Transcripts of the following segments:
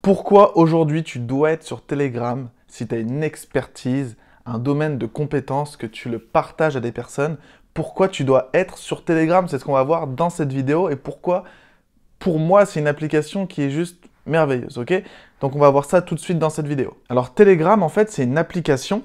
Pourquoi aujourd'hui tu dois être sur Telegram si tu as une expertise, un domaine de compétences, que tu le partages à des personnes? Pourquoi tu dois être sur Telegram? C'est ce qu'on va voir dans cette vidéo et pourquoi, pour moi, c'est une application qui est juste merveilleuse, ok? Donc on va voir ça tout de suite dans cette vidéo. Alors Telegram, en fait, c'est une application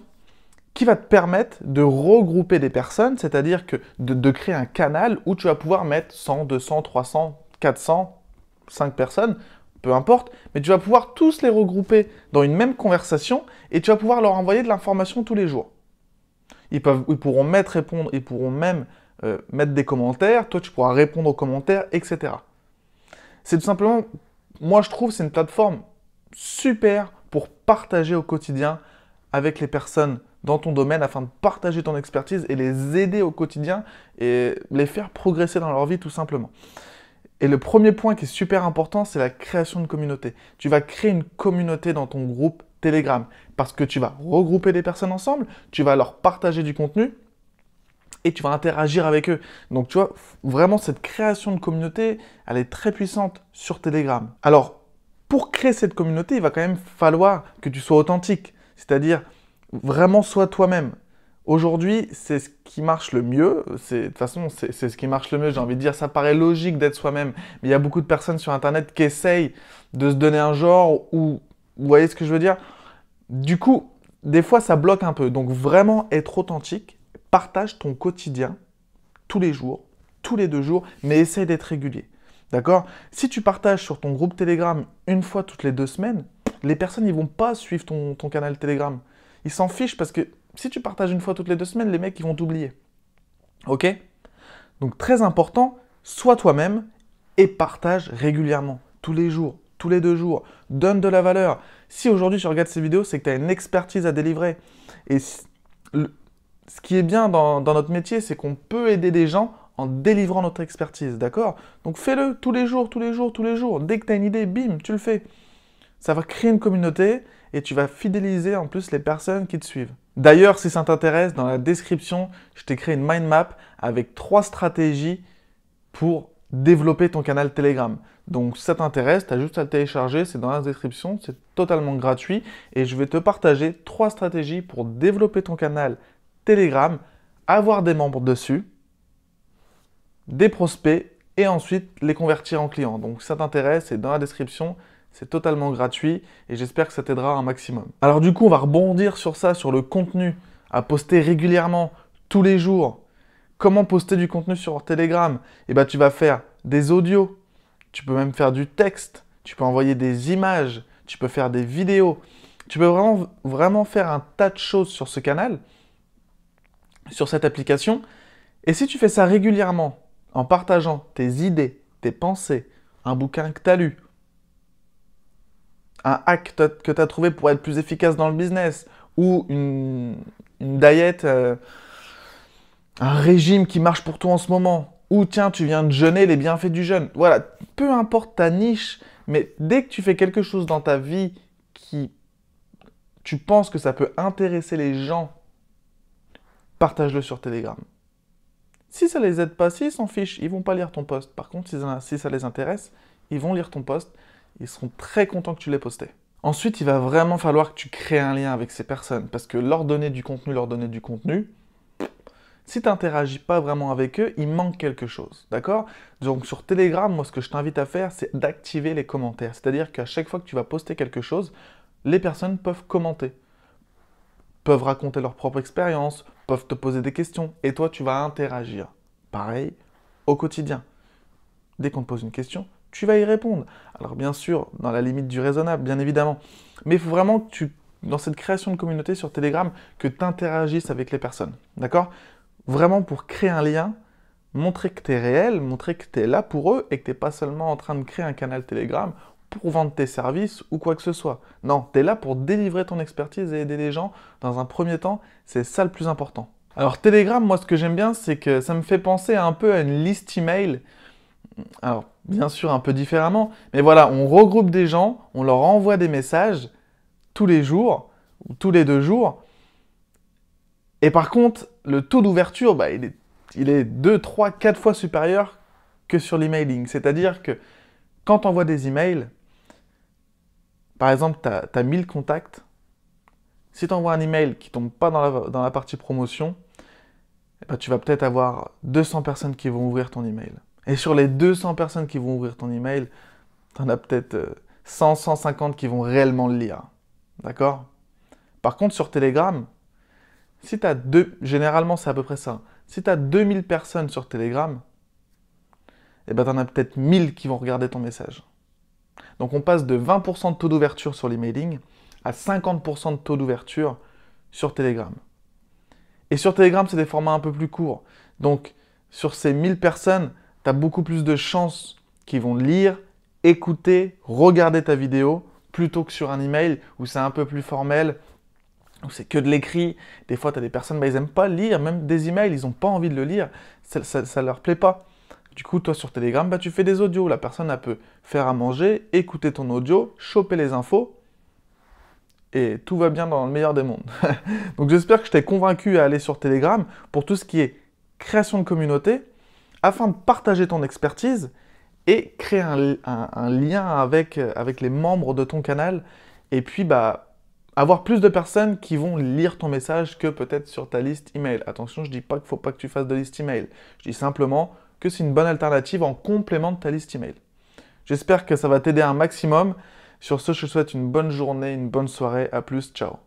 qui va te permettre de regrouper des personnes, c'est-à-dire que de créer un canal où tu vas pouvoir mettre 100, 200, 300, 400, 5 personnes, peu importe, mais tu vas pouvoir tous les regrouper dans une même conversation et tu vas pouvoir leur envoyer de l'information tous les jours. Ils pourront répondre, ils pourront même mettre des commentaires, toi tu pourras répondre aux commentaires, etc. C'est tout simplement, moi je trouve, c'est une plateforme super pour partager au quotidien avec les personnes dans ton domaine afin de partager ton expertise et les aider au quotidien et les faire progresser dans leur vie tout simplement. Et le premier point qui est super important, c'est la création de communauté. Tu vas créer une communauté dans ton groupe Telegram parce que tu vas regrouper des personnes ensemble, tu vas leur partager du contenu et tu vas interagir avec eux. Donc tu vois, vraiment cette création de communauté, elle est très puissante sur Telegram. Alors, pour créer cette communauté, il va quand même falloir que tu sois authentique. C'est-à-dire, vraiment sois toi-même. Aujourd'hui, c'est ce qui marche le mieux. De toute façon, c'est ce qui marche le mieux. J'ai envie de dire, ça paraît logique d'être soi-même. Mais il y a beaucoup de personnes sur Internet qui essayent de se donner un genre ou... Vous voyez ce que je veux dire? Du coup, des fois, ça bloque un peu. Donc, vraiment être authentique. Partage ton quotidien tous les jours, tous les 2 jours, mais essaye d'être régulier. D'accord? Si tu partages sur ton groupe Telegram une fois toutes les 2 semaines, les personnes ne vont pas suivre ton canal Telegram. Ils s'en fichent parce que si tu partages une fois toutes les 2 semaines, les mecs, ils vont t'oublier. Ok? Donc, très important, sois toi-même et partage régulièrement, tous les jours, tous les 2 jours. Donne de la valeur. Si aujourd'hui tu regardes ces vidéos, c'est que tu as une expertise à délivrer. Et ce qui est bien dans notre métier, c'est qu'on peut aider des gens en délivrant notre expertise, d'accord? Donc fais-le tous les jours, tous les jours, tous les jours. Dès que tu as une idée, bim, tu le fais. Ça va créer une communauté et tu vas fidéliser en plus les personnes qui te suivent. D'ailleurs, si ça t'intéresse, dans la description, je t'ai créé une mind map avec 3 stratégies pour développer ton canal Telegram. Donc si ça t'intéresse, tu as juste à le télécharger, c'est dans la description, c'est totalement gratuit et je vais te partager 3 stratégies pour développer ton canal Telegram, avoir des membres dessus, des prospects et ensuite les convertir en clients. Donc si ça t'intéresse, c'est dans la description, c'est totalement gratuit et j'espère que ça t'aidera un maximum. Alors du coup, on va rebondir sur ça, sur le contenu à poster régulièrement, tous les jours. Comment poster du contenu sur Telegram? Eh bien, tu vas faire des audios, tu peux même faire du texte, tu peux envoyer des images, tu peux faire des vidéos. Tu peux vraiment faire un tas de choses sur ce canal, sur cette application. Et si tu fais ça régulièrement, en partageant tes idées, tes pensées, un bouquin que tu as lu, un hack que tu as trouvé pour être plus efficace dans le business, ou une diète, un régime qui marche pour toi en ce moment, ou tiens, tu viens de jeûner, les bienfaits du jeûne. Voilà, peu importe ta niche, mais dès que tu fais quelque chose dans ta vie qui tu penses que ça peut intéresser les gens, partage-le sur Telegram. Si ça les aide pas, s'ils s'en fichent, ils vont pas lire ton post. Par contre, si ça les intéresse, ils vont lire ton post. Ils seront très contents que tu l'aies posté. Ensuite, il va vraiment falloir que tu crées un lien avec ces personnes parce que leur donner du contenu, si tu n'interagis pas vraiment avec eux, il manque quelque chose. D'accord? Donc sur Telegram, moi, ce que je t'invite à faire, c'est d'activer les commentaires. C'est-à-dire qu'à chaque fois que tu vas poster quelque chose, les personnes peuvent commenter, peuvent raconter leur propre expérience, peuvent te poser des questions, et toi, tu vas interagir. Pareil, au quotidien. Dès qu'on te pose une question, tu vas y répondre. Alors bien sûr, dans la limite du raisonnable, bien évidemment. Mais il faut vraiment que dans cette création de communauté sur Telegram, que tu interagisses avec les personnes. D'accord? Vraiment pour créer un lien, montrer que tu es réel, montrer que tu es là pour eux et que tu n'es pas seulement en train de créer un canal Telegram pour vendre tes services ou quoi que ce soit. Non, tu es là pour délivrer ton expertise et aider les gens dans un premier temps. C'est ça le plus important. Alors Telegram, moi ce que j'aime bien, c'est que ça me fait penser un peu à une liste email. Alors, bien sûr, un peu différemment, mais voilà, on regroupe des gens, on leur envoie des messages tous les jours, ou tous les 2 jours, et par contre, le taux d'ouverture, bah, il est 2, 3, 4 fois supérieur que sur l'emailing. C'est-à-dire que quand on envoie des emails, Par exemple, tu as 1000 contacts. Si tu envoies un email qui ne tombe pas dans la partie promotion, eh ben, tu vas peut-être avoir 200 personnes qui vont ouvrir ton email. Et sur les 200 personnes qui vont ouvrir ton email, tu en as peut-être 100, 150 qui vont réellement le lire. D'accord? Par contre, sur Telegram, si tu as généralement c'est à peu près ça. Si tu as 2000 personnes sur Telegram, eh ben, tu en as peut-être 1000 qui vont regarder ton message. Donc on passe de 20% de taux d'ouverture sur l'emailing à 50% de taux d'ouverture sur Telegram. Et sur Telegram, c'est des formats un peu plus courts. Donc sur ces 1000 personnes, tu as beaucoup plus de chances qu'ils vont lire, écouter, regarder ta vidéo, plutôt que sur un email où c'est un peu plus formel, où c'est que de l'écrit. Des fois, tu as des personnes, ils n'aiment pas lire, même des emails, ils n'ont pas envie de le lire, ça ne leur plaît pas. Du coup, toi, sur Telegram, tu fais des audios. La personne, elle peut faire à manger, écouter ton audio, choper les infos, et tout va bien dans le meilleur des mondes. Donc, j'espère que je t'ai convaincu à aller sur Telegram pour tout ce qui est création de communauté, afin de partager ton expertise et créer un lien avec les membres de ton canal, et puis avoir plus de personnes qui vont lire ton message que peut-être sur ta liste email. Attention, je ne dis pas qu'il ne faut pas que tu fasses de liste email. Je dis simplement que c'est une bonne alternative en complément de ta liste email. J'espère que ça va t'aider un maximum. Sur ce, je te souhaite une bonne journée, une bonne soirée. À plus, ciao.